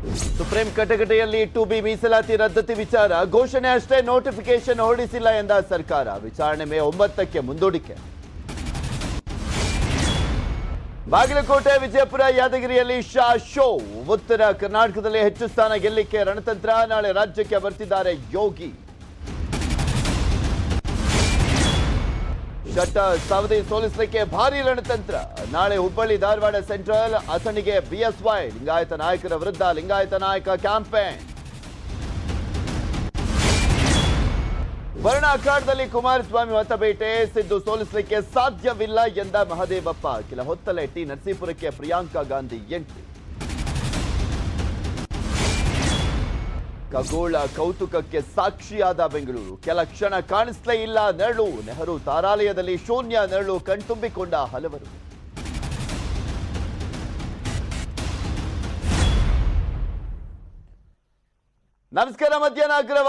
Supreme ಕಟಕಟೆಯಲ್ಲಿ 2B ಮೀಸಲಾತಿ ರದ್ದತಿ ವಿಚಾರ ಘೋಷಣೆ ಅಷ್ಟೇ, ನೋಟಿಫಿಕೇಶನ್ ಹೊರಡಿಸಿಲ್ಲ ಎಂದ ಸರ್ಕಾರ. ವಿಚಾರಣೆ ಮೇ 9ಕ್ಕೆ ಮುಂದೂಡಿಕೆ. ಬಾಗಲಕೋಟೆ, ವಿಜಯಪುರ, ಯಾದಗಿರಿಯಲ್ಲಿ ಶಾ ಶೋ. ಉತ್ತರ ಕರ್ನಾಟಕದಲ್ಲಿ ಹೆಚ್ಚು ಸ್ಥಾನ ಗೆಲ್ಲಿಕೆ ರಣತಂತ್ರ. ನಾಳೆ ರಾಜ್ಯಕ್ಕೆ ಬರ್ತಿದ್ದಾರೆ ಯೋಗಿ. ಶೆಟ್ಟರ್ ಸವದಿ ಸೋಲಿಸಲಿಕ್ಕೆ ಭಾರಿ ರಣತಂತ್ರ. ನಾಳೆ ಹುಬ್ಬಳ್ಳಿ, ಧಾರವಾಡ ಸೆಂಟ್ರಲ್, ಅಥಣಿಗೆ BSY. ಲಿಂಗಾಯತ ನಾಯಕರ ವಿರುದ್ಧ ಲಿಂಗಾಯತ ನಾಯಕ ಕ್ಯಾಂಪೇನ್. ವರ್ಣ ಅಖಾಡದಲ್ಲಿ ಕುಮಾರಸ್ವಾಮಿ ಮತಬೇಟೆ. ಸಿದ್ದು ಸೋಲಿಸಲಿಕ್ಕೆ ಸಾಧ್ಯವಿಲ್ಲ ಎಂದ ಮಹದೇವಪ್ಪ. ಕೆಲ ಹೊತ್ತಲೇ ಟಿ ನರಸೀಪುರಕ್ಕೆ ಪ್ರಿಯಾಂಕಾ ಗಾಂಧಿ ಎಂಟ್ರಿ. ಖಗೋಳ ಕೌತುಕಕ್ಕೆ ಸಾಕ್ಷಿಯಾದ ಬೆಂಗಳೂರು. ಕೆಲ ಕ್ಷಣ ಕಾಣಿಸ್ಲೇ ಇಲ್ಲ ನೆರಳು. ನೆಹರು ತಾರಾಲಯದಲ್ಲಿ ಶೂನ್ಯ ನೆರಳು ಕಣ್ತುಂಬಿಕೊಂಡ ಹಲವರು. ನಮಸ್ಕಾರ. ಮಧ್ಯಾಹ್ನ ಅಗ್ರವಾದ